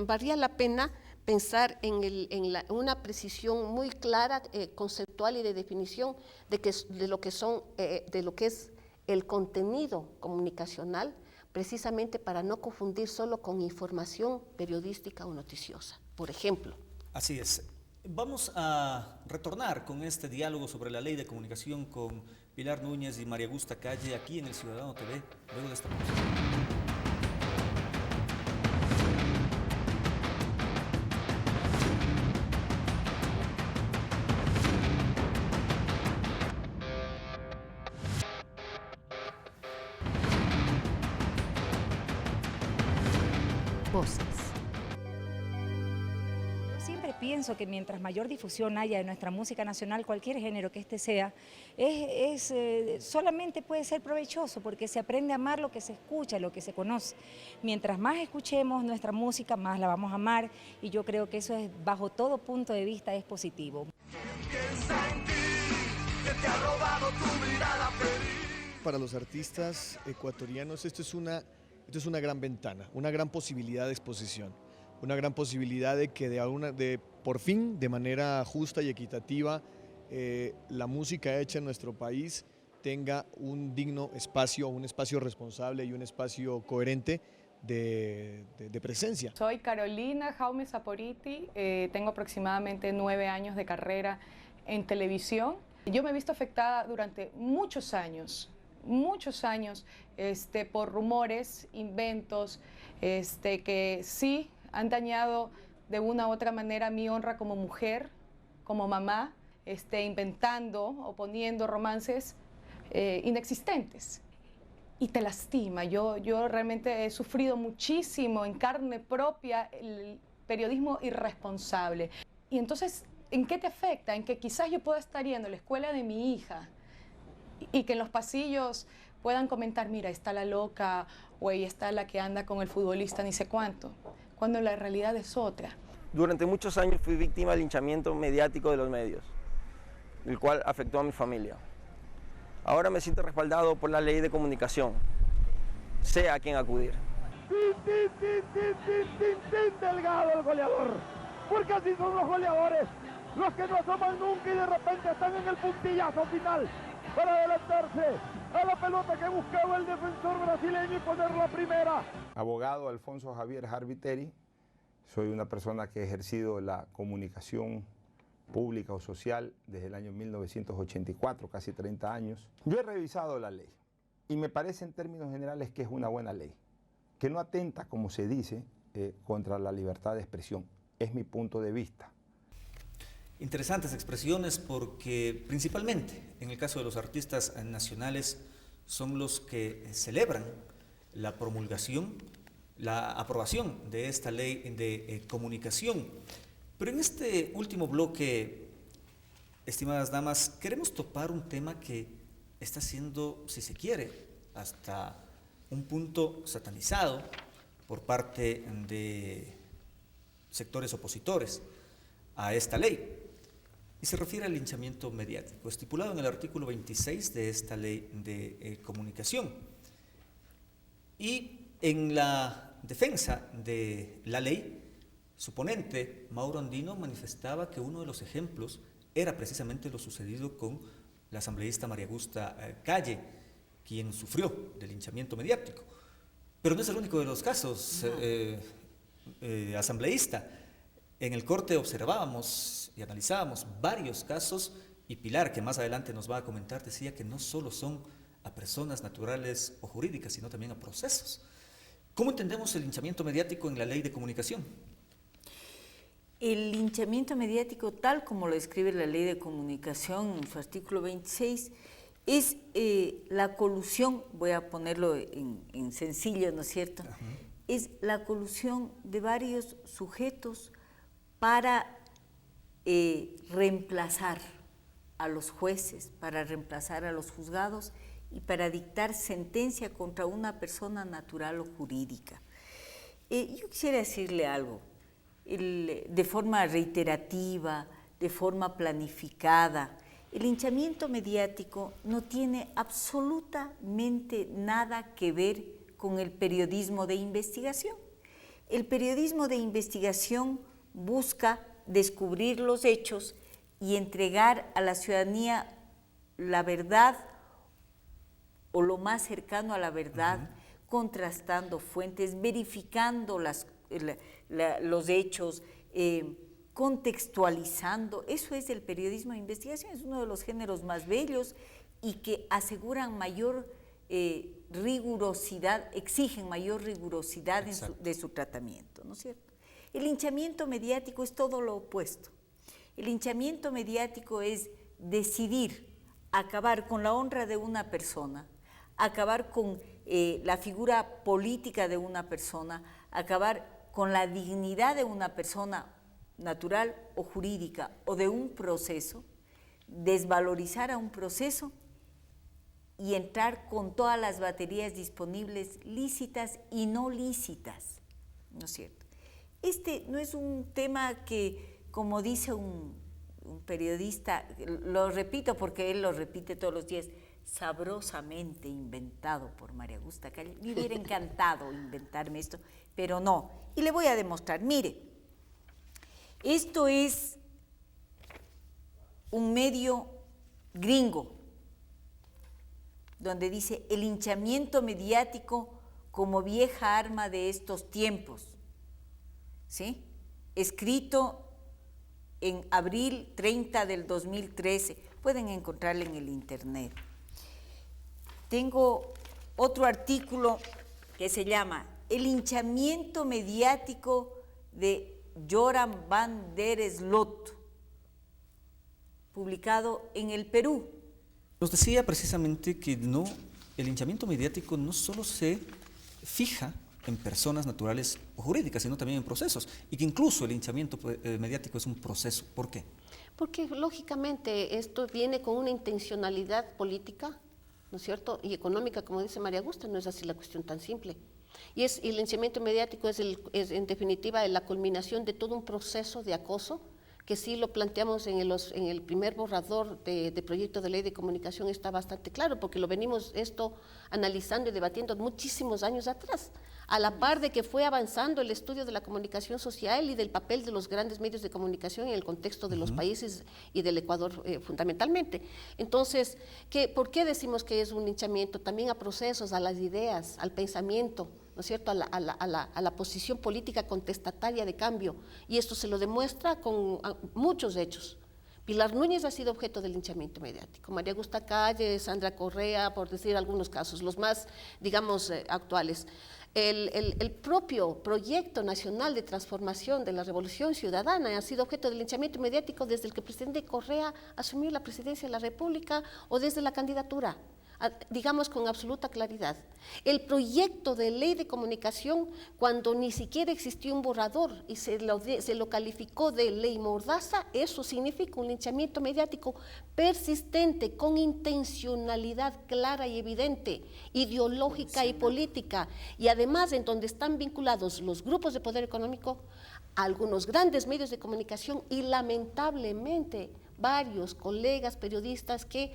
Speaker 3: valdría la pena pensar en una precisión muy clara, conceptual y de definición de lo que es el contenido comunicacional, precisamente para no confundir solo con información periodística o noticiosa, por ejemplo.
Speaker 2: Así es. Vamos a retornar con este diálogo sobre la ley de comunicación con Pilar Núñez y María Augusta Calle aquí en El Ciudadano TV, luego de esta pausa.
Speaker 1: Voces.
Speaker 8: Pienso que mientras mayor difusión haya de nuestra música nacional, cualquier género que este sea, solamente puede ser provechoso porque se aprende a amar lo que se escucha, lo que se conoce. Mientras más escuchemos nuestra música, más la vamos a amar y yo creo que eso bajo todo punto de vista es positivo.
Speaker 9: Para los artistas ecuatorianos esto es una gran ventana, una gran posibilidad de exposición. Una gran posibilidad de que por fin, de manera justa y equitativa, la música hecha en nuestro país tenga un digno espacio, un espacio responsable y un espacio coherente de presencia.
Speaker 10: Soy Carolina Jaume Saporiti, tengo aproximadamente 9 años de carrera en televisión. Yo me he visto afectada durante muchos años por rumores, inventos, que sí han dañado de una u otra manera mi honra como mujer, como mamá, inventando o poniendo romances inexistentes. Y te lastima. Yo realmente he sufrido muchísimo en carne propia el periodismo irresponsable. Y entonces, ¿en qué te afecta? En que quizás yo pueda estar yendo a la escuela de mi hija y que en los pasillos puedan comentar, mira, está la loca o ahí está la que anda con el futbolista ni sé cuánto, cuando la realidad es otra.
Speaker 11: Durante muchos años fui víctima del linchamiento mediático de los medios, el cual afectó a mi familia. Ahora me siento respaldado por la ley de comunicación. Sé a quién acudir.
Speaker 12: Delgado el goleador, porque así son los goleadores, los que no asoman nunca y de repente están en el puntillazo final para adelantarse a la pelota que buscaba el defensor brasileño y poner la primera.
Speaker 13: Abogado Alfonso Javier Jarviteri, soy una persona que ha ejercido la comunicación pública o social desde el año 1984, casi 30 años. Yo he revisado la ley y me parece en términos generales que es una buena ley, que no atenta, como se dice, contra la libertad de expresión. Es mi punto de vista.
Speaker 2: Interesantes expresiones porque principalmente en el caso de los artistas nacionales son los que celebran la promulgación, la aprobación de esta ley de comunicación. Pero en este último bloque, estimadas damas, queremos topar un tema que está siendo, si se quiere, hasta un punto satanizado por parte de sectores opositores a esta ley. Y se refiere al linchamiento mediático, estipulado en el artículo 26 de esta ley de comunicación. Y en la defensa de la ley, su ponente, Mauro Andino, manifestaba que uno de los ejemplos era precisamente lo sucedido con la asambleísta María Augusta Calle, quien sufrió del linchamiento mediático. Pero no es el único de los casos, asambleísta. En el corte observábamos y analizábamos varios casos y Pilar, que más adelante nos va a comentar, decía que no solo son a personas naturales o jurídicas, sino también a procesos. ¿Cómo entendemos el linchamiento mediático en la ley de comunicación?
Speaker 4: El linchamiento mediático, tal como lo describe la ley de comunicación en su artículo 26, es la colusión, voy a ponerlo en sencillo, ¿no es cierto? Es la colusión de varios sujetos para reemplazar a los jueces, para reemplazar a los juzgados y para dictar sentencia contra una persona natural o jurídica. Yo quisiera decirle algo. De forma reiterativa, de forma planificada. El linchamiento mediático no tiene absolutamente nada que ver con el periodismo de investigación. El periodismo de investigación busca descubrir los hechos y entregar a la ciudadanía la verdad o lo más cercano a la verdad, contrastando fuentes, verificando los hechos, contextualizando. Eso es el periodismo de investigación, es uno de los géneros más bellos y que aseguran mayor rigurosidad, exigen mayor rigurosidad de su tratamiento, ¿no es cierto? El linchamiento mediático es todo lo opuesto. El linchamiento mediático es decidir acabar con la honra de una persona, acabar con la figura política de una persona, acabar con la dignidad de una persona natural o jurídica o de un proceso, desvalorizar a un proceso y entrar con todas las baterías disponibles, lícitas y no lícitas, ¿no es cierto? Este no es un tema que, como dice un periodista, lo repito porque él lo repite todos los días, sabrosamente inventado por María Augusta Calle. Me hubiera encantado inventarme esto, pero no. Y le voy a demostrar, mire, esto es un medio gringo, donde dice el linchamiento mediático como vieja arma de estos tiempos, ¿sí? Escrito en abril 30 del 2013, pueden encontrarlo en el internet. Tengo otro artículo que se llama El linchamiento mediático de Joran van der Sloot, publicado en el Perú.
Speaker 2: Nos decía precisamente que el linchamiento mediático no solo se fija en personas naturales o jurídicas, sino también en procesos, y que incluso el linchamiento mediático es un proceso. ¿Por qué?
Speaker 3: Porque lógicamente esto viene con una intencionalidad política, ¿no es cierto?, y económica, como dice María Augusta, no es así la cuestión tan simple. Y el linchamiento mediático es en definitiva la culminación de todo un proceso de acoso, que sí lo planteamos en el primer borrador de proyecto de ley de comunicación, está bastante claro, porque lo venimos analizando y debatiendo muchísimos años atrás, a la par de que fue avanzando el estudio de la comunicación social y del papel de los grandes medios de comunicación en el contexto de los países y del Ecuador fundamentalmente. Entonces, ¿por qué decimos que es un linchamiento? También a procesos, a las ideas, al pensamiento, ¿no es cierto?, a la posición política contestataria de cambio, y esto se lo demuestra con muchos hechos. Pilar Núñez ha sido objeto de linchamiento mediático, María Augusta Calle, Sandra Correa, por decir algunos casos, los más, digamos, actuales. El propio proyecto nacional de transformación de la Revolución Ciudadana ha sido objeto de linchamiento mediático desde el que el presidente Correa asumió la presidencia de la República o desde la candidatura, digamos con absoluta claridad. El proyecto de ley de comunicación, cuando ni siquiera existió un borrador y se lo calificó de ley mordaza, eso significa un linchamiento mediático persistente, con intencionalidad clara y evidente, ideológica y política, y además en donde están vinculados los grupos de poder económico, algunos grandes medios de comunicación y lamentablemente varios colegas periodistas que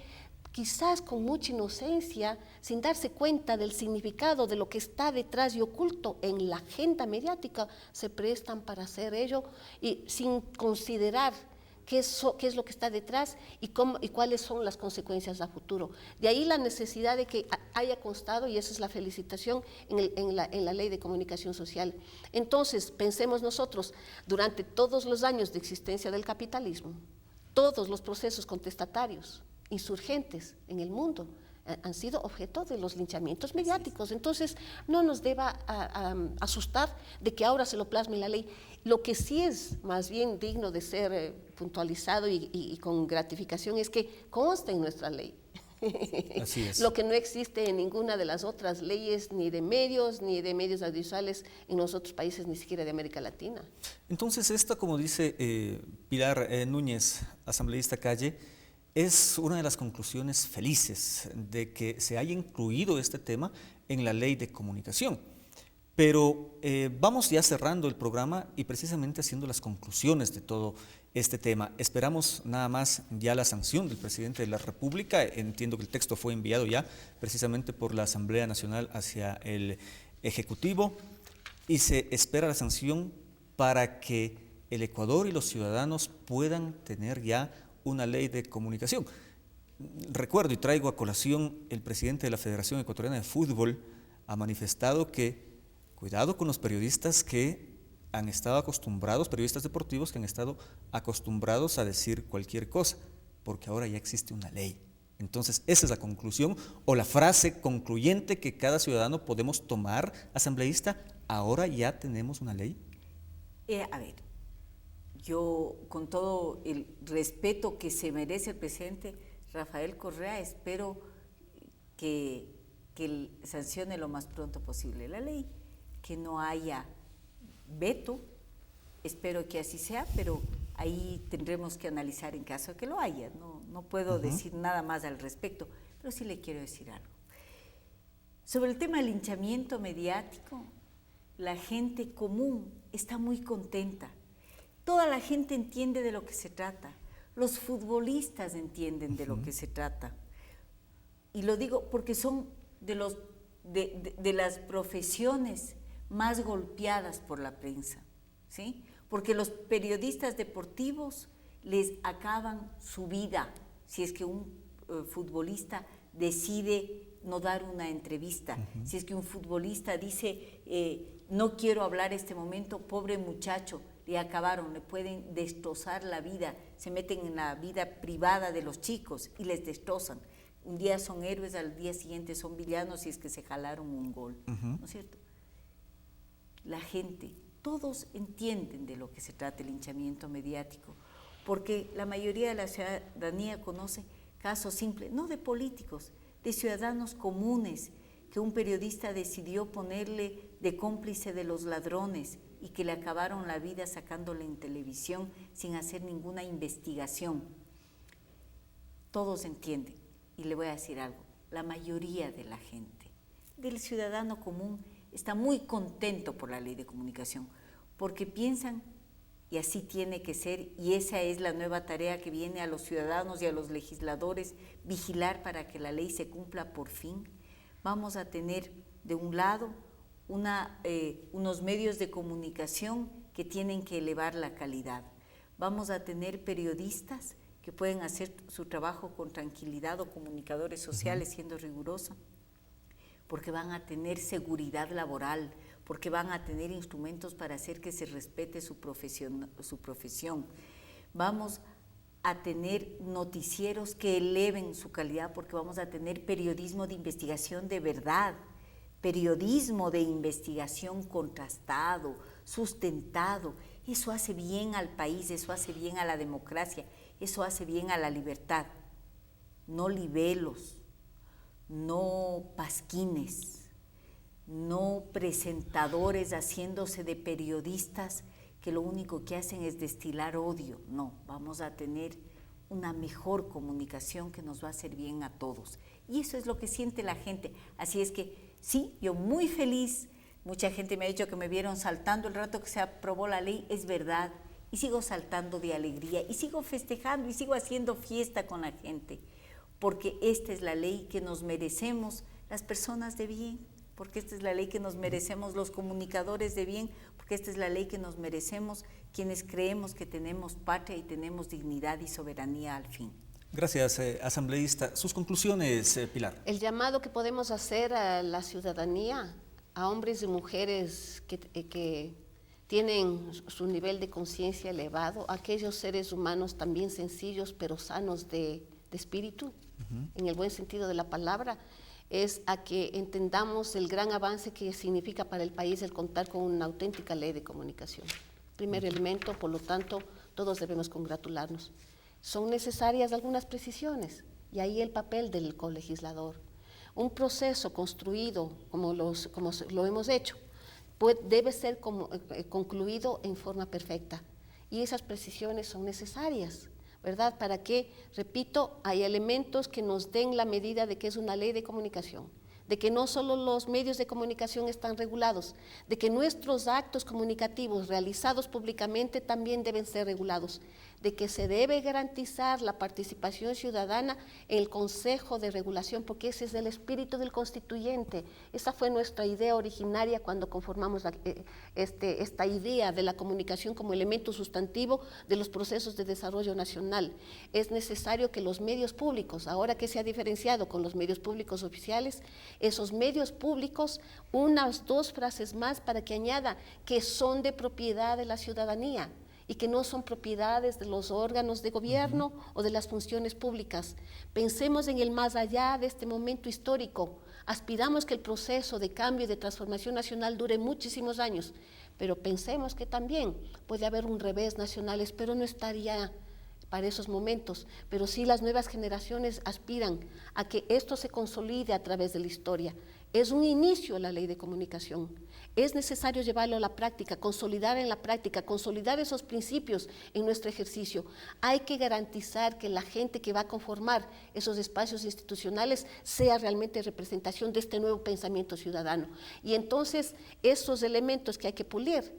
Speaker 3: quizás con mucha inocencia, sin darse cuenta del significado de lo que está detrás y oculto en la agenda mediática, se prestan para hacer ello y sin considerar qué es lo que está detrás y cuáles son las consecuencias a futuro. De ahí la necesidad de que haya constado, y esa es la felicitación, en la ley de comunicación social. Entonces, pensemos nosotros, durante todos los años de existencia del capitalismo, todos los procesos contestatarios, insurgentes en el mundo han sido objeto de los linchamientos mediáticos. Entonces, no nos deba asustar de que ahora se lo plasme en la ley. Lo que sí es más bien digno de ser puntualizado y con gratificación es que consta en nuestra ley.
Speaker 2: Así es.
Speaker 3: Lo que no existe en ninguna de las otras leyes, ni de medios audiovisuales en los otros países, ni siquiera de América Latina.
Speaker 2: Entonces, esta, como dice Pilar Núñez, asambleísta Calle, es una de las conclusiones felices de que se haya incluido este tema en la ley de comunicación. Pero vamos ya cerrando el programa y precisamente haciendo las conclusiones de todo este tema. Esperamos nada más ya la sanción del presidente de la República. Entiendo que el texto fue enviado ya precisamente por la Asamblea Nacional hacia el Ejecutivo y se espera la sanción para que el Ecuador y los ciudadanos puedan tener ya una ley de comunicación. Recuerdo y traigo a colación, el presidente de la Federación Ecuatoriana de Fútbol ha manifestado que cuidado con los periodistas que han estado acostumbrados, periodistas deportivos que han estado acostumbrados a decir cualquier cosa, porque ahora ya existe una ley. Entonces, esa es la conclusión o la frase concluyente que cada ciudadano podemos tomar, asambleísta, ahora ya tenemos una ley.
Speaker 4: A ver, yo, con todo el respeto que se merece el presidente Rafael Correa, espero que sancione lo más pronto posible la ley, que no haya veto, espero que así sea, pero ahí tendremos que analizar en caso de que lo haya. No puedo decir nada más al respecto, pero sí le quiero decir algo. Sobre el tema del linchamiento mediático, la gente común está muy contenta. Toda la gente entiende de lo que se trata. Los futbolistas entienden de lo que se trata. Y lo digo porque son de las profesiones más golpeadas por la prensa, ¿sí? Porque los periodistas deportivos les acaban su vida si es que un futbolista decide no dar una entrevista. Si es que un futbolista dice, no quiero hablar este momento, pobre muchacho, le acabaron, le pueden destrozar la vida, se meten en la vida privada de los chicos y les destrozan. Un día son héroes, al día siguiente son villanos si es que se jalaron un gol, ¿no es cierto? La gente, todos entienden de lo que se trata el linchamiento mediático, porque la mayoría de la ciudadanía conoce casos simples, no de políticos, de ciudadanos comunes, que un periodista decidió ponerle de cómplice de los ladrones y que le acabaron la vida sacándole en televisión sin hacer ninguna investigación. Todos entienden, y le voy a decir algo, la mayoría de la gente, del ciudadano común, está muy contento por la ley de comunicación, porque piensan, y así tiene que ser, y esa es la nueva tarea que viene a los ciudadanos y a los legisladores, vigilar para que la ley se cumpla por fin. Vamos a tener, de un lado, unos medios de comunicación que tienen que elevar la calidad. Vamos a tener periodistas que pueden hacer su trabajo con tranquilidad, o comunicadores sociales siendo rigurosos, porque van a tener seguridad laboral, porque van a tener instrumentos para hacer que se respete su profesión. Vamos a tener noticieros que eleven su calidad, porque vamos a tener periodismo de investigación de verdad, periodismo de investigación contrastado, sustentado. Eso hace bien al país, eso hace bien a la democracia, eso hace bien a la libertad. No libelos, no pasquines, no presentadores haciéndose de periodistas que lo único que hacen es destilar odio. No, vamos a tener una mejor comunicación que nos va a hacer bien a todos. Y eso es lo que siente la gente. Así es que sí, yo muy feliz. Mucha gente me ha dicho que me vieron saltando el rato que se aprobó la ley. Es verdad. Y sigo saltando de alegría, y sigo festejando, y sigo haciendo fiesta con la gente. Porque esta es la ley que nos merecemos las personas de bien, porque esta es la ley que nos merecemos los comunicadores de bien, porque esta es la ley que nos merecemos quienes creemos que tenemos patria y tenemos dignidad y soberanía al fin.
Speaker 2: Gracias, asambleísta. Sus conclusiones, Pilar.
Speaker 3: El llamado que podemos hacer a la ciudadanía, a hombres y mujeres que tienen su nivel de conciencia elevado, a aquellos seres humanos también sencillos pero sanos de espíritu, en el buen sentido de la palabra, es a que entendamos el gran avance que significa para el país el contar con una auténtica ley de comunicación. Primer elemento, por lo tanto, todos debemos congratularnos. Son necesarias algunas precisiones, y ahí el papel del colegislador. Un proceso construido como lo hemos hecho, debe ser concluido en forma perfecta, y esas precisiones son necesarias, ¿verdad? Para que, repito, hay elementos que nos den la medida de que es una ley de comunicación, de que no solo los medios de comunicación están regulados, de que nuestros actos comunicativos realizados públicamente también deben ser regulados, de que se debe garantizar la participación ciudadana en el Consejo de Regulación, porque ese es el espíritu del constituyente. Esa fue nuestra idea originaria cuando conformamos esta idea de la comunicación como elemento sustantivo de los procesos de desarrollo nacional. Es necesario que los medios públicos, ahora que se ha diferenciado con los medios públicos oficiales, esos medios públicos, unas 2 frases más para que añada que son de propiedad de la ciudadanía, y que no son propiedades de los órganos de gobierno o de las funciones públicas. Pensemos en el más allá de este momento histórico. Aspiramos que el proceso de cambio y de transformación nacional dure muchísimos años, pero pensemos que también puede haber un revés nacional. Espero no estaría para esos momentos, pero sí las nuevas generaciones aspiran a que esto se consolide a través de la historia. Es un inicio la ley de comunicación. Es necesario llevarlo a la práctica, consolidar en la práctica, consolidar esos principios en nuestro ejercicio. Hay que garantizar que la gente que va a conformar esos espacios institucionales sea realmente representación de este nuevo pensamiento ciudadano. Y entonces esos elementos que hay que pulir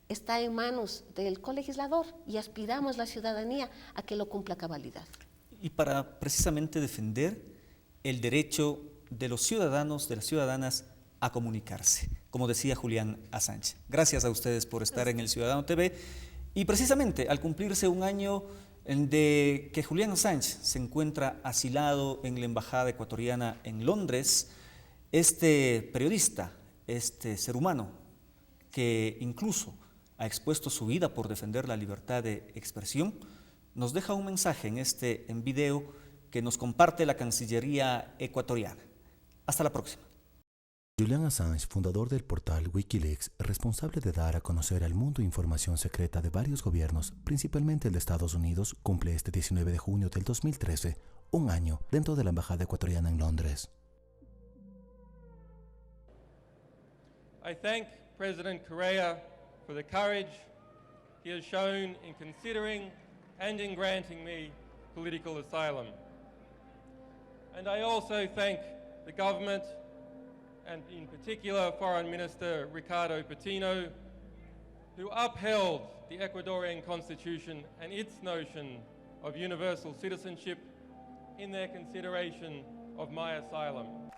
Speaker 3: está en manos del colegislador, y aspiramos la ciudadanía a que lo cumpla a cabalidad.
Speaker 2: Y para precisamente defender el derecho de los ciudadanos, de las ciudadanas, a comunicarse, como decía Julián Asánchez. Gracias a ustedes por estar en El Ciudadano TV, y precisamente al cumplirse un año de que Julian Assange se encuentra asilado en la embajada ecuatoriana en Londres. Este periodista, este ser humano, que incluso ha expuesto su vida por defender la libertad de expresión, nos deja un mensaje en video que nos comparte la Cancillería ecuatoriana. Hasta la próxima.
Speaker 14: Julian Assange, fundador del portal Wikileaks, responsable de dar a conocer al mundo información secreta de varios gobiernos, principalmente el de Estados Unidos, cumple este 19 de junio del 2013, un año dentro de la embajada ecuatoriana en Londres.
Speaker 15: I thank President Correa for the courage he has shown in considering and in granting me political asylum. And I also thank the government, and in particular Foreign Minister Ricardo Patino, who upheld the Ecuadorian Constitution and its notion of universal citizenship in their consideration of my asylum.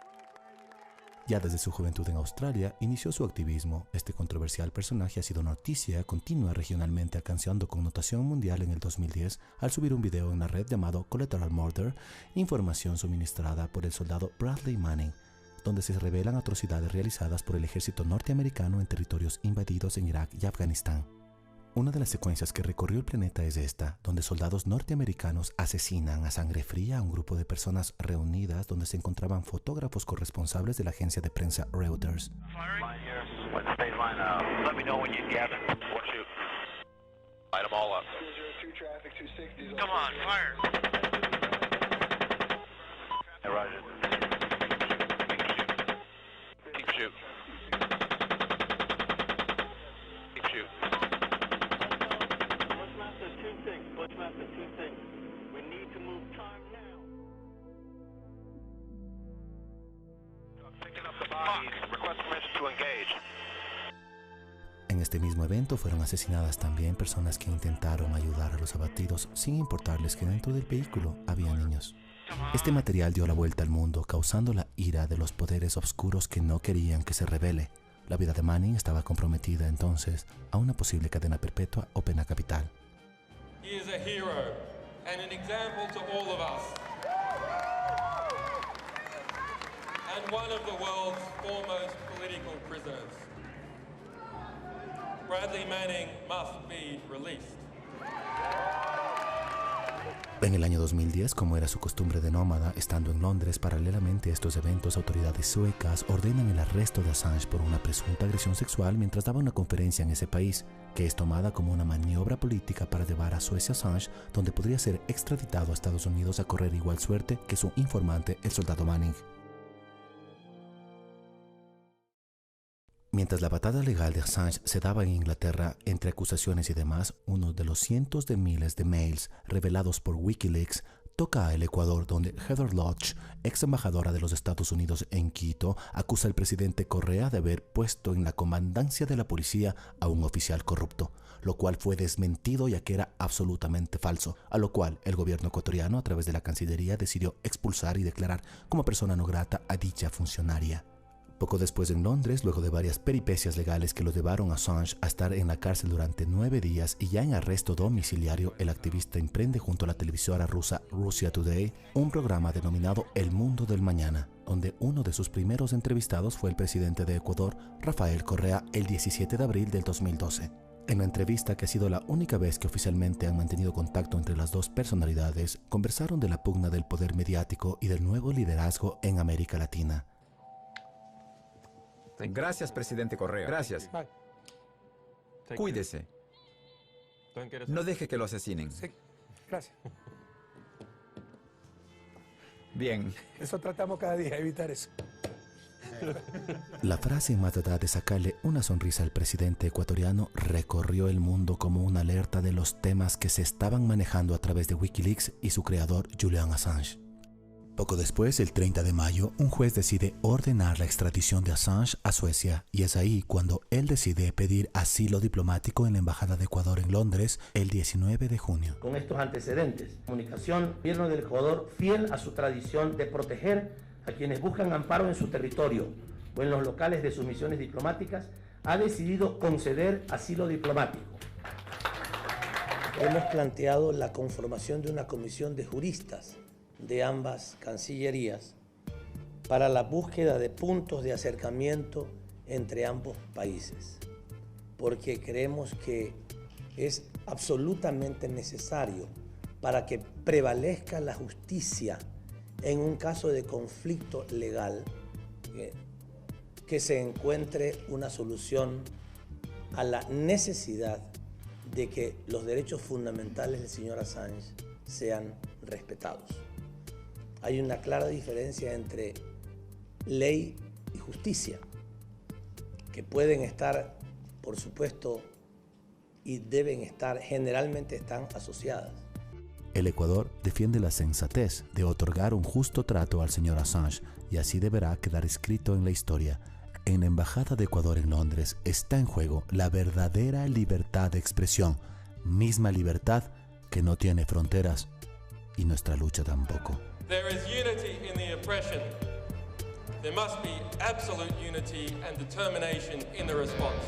Speaker 14: Ya desde su juventud en Australia, inició su activismo. Este controversial personaje ha sido noticia continua regionalmente, alcanzando connotación mundial en el 2010 al subir un video en la red llamado Collateral Murder, información suministrada por el soldado Bradley Manning, donde se revelan atrocidades realizadas por el ejército norteamericano en territorios invadidos en Irak y Afganistán. Una de las secuencias que recorrió el planeta es esta, donde soldados norteamericanos asesinan a sangre fría a un grupo de personas reunidas donde se encontraban fotógrafos corresponsables de la agencia de prensa Reuters. En este mismo evento fueron asesinadas también personas que intentaron ayudar a los abatidos sin importarles que dentro del vehículo había niños. Este material dio la vuelta al mundo, causando la ira de los poderes oscuros que no querían que se revele. La vida de Manning estaba comprometida entonces a una posible cadena perpetua o pena capital.
Speaker 15: He is a hero and an example to all of us. And one of the world's foremost political prisoners. Bradley Manning must be released.
Speaker 14: En el año 2010, como era su costumbre de nómada, estando en Londres, paralelamente a estos eventos, autoridades suecas ordenan el arresto de Assange por una presunta agresión sexual mientras daba una conferencia en ese país, que es tomada como una maniobra política para llevar a Suecia a Assange, donde podría ser extraditado a Estados Unidos a correr igual suerte que su informante, el soldado Manning. Mientras la batalla legal de Assange se daba en Inglaterra, entre acusaciones y demás, uno de los cientos de miles de mails revelados por Wikileaks toca al Ecuador, donde Heather Lodge, ex embajadora de los Estados Unidos en Quito, acusa al presidente Correa de haber puesto en la comandancia de la policía a un oficial corrupto, lo cual fue desmentido ya que era absolutamente falso, a lo cual el gobierno ecuatoriano, a través de la Cancillería, decidió expulsar y declarar como persona no grata a dicha funcionaria. Poco después en Londres, luego de varias peripecias legales que lo llevaron a Assange a estar en la cárcel durante 9 días y ya en arresto domiciliario, el activista emprende junto a la televisora rusa Russia Today un programa denominado El Mundo del Mañana, donde uno de sus primeros entrevistados fue el presidente de Ecuador, Rafael Correa, el 17 de abril del 2012. En la entrevista, que ha sido la única vez que oficialmente han mantenido contacto entre las dos personalidades, conversaron de la pugna del poder mediático y del nuevo liderazgo en América Latina.
Speaker 16: Gracias, presidente Correa. Gracias. Cuídese. No deje que lo asesinen.
Speaker 17: Sí, gracias.
Speaker 16: Bien.
Speaker 17: Eso tratamos cada día, evitar eso.
Speaker 14: La frase más allá de sacarle una sonrisa al presidente ecuatoriano recorrió el mundo como una alerta de los temas que se estaban manejando a través de Wikileaks y su creador Julian Assange. Poco después, el 30 de mayo, un juez decide ordenar la extradición de Assange a Suecia, y es ahí cuando él decide pedir asilo diplomático en la Embajada de Ecuador en Londres el 19 de junio.
Speaker 18: Con estos antecedentes, comunicación, el gobierno del Ecuador, fiel a su tradición de proteger a quienes buscan amparo en su territorio o en los locales de sus misiones diplomáticas, ha decidido conceder asilo diplomático. hemos planteado la conformación de una comisión de juristas de ambas cancillerías para la búsqueda de puntos de acercamiento entre ambos países, porque creemos que es absolutamente necesario para que prevalezca la justicia en un caso de conflicto legal, que se encuentre una solución a la necesidad de que los derechos fundamentales del señor Assange sean respetados. Hay una clara diferencia entre ley y justicia, que pueden estar, por supuesto, y deben estar, generalmente están asociadas.
Speaker 14: El Ecuador defiende la sensatez de otorgar un justo trato al señor Assange y así deberá quedar escrito en la historia. En la Embajada de Ecuador en Londres está en juego la verdadera libertad de expresión, misma libertad que no tiene fronteras y nuestra lucha tampoco.
Speaker 15: There is unity in the oppression. There must be absolute unity and determination in the response.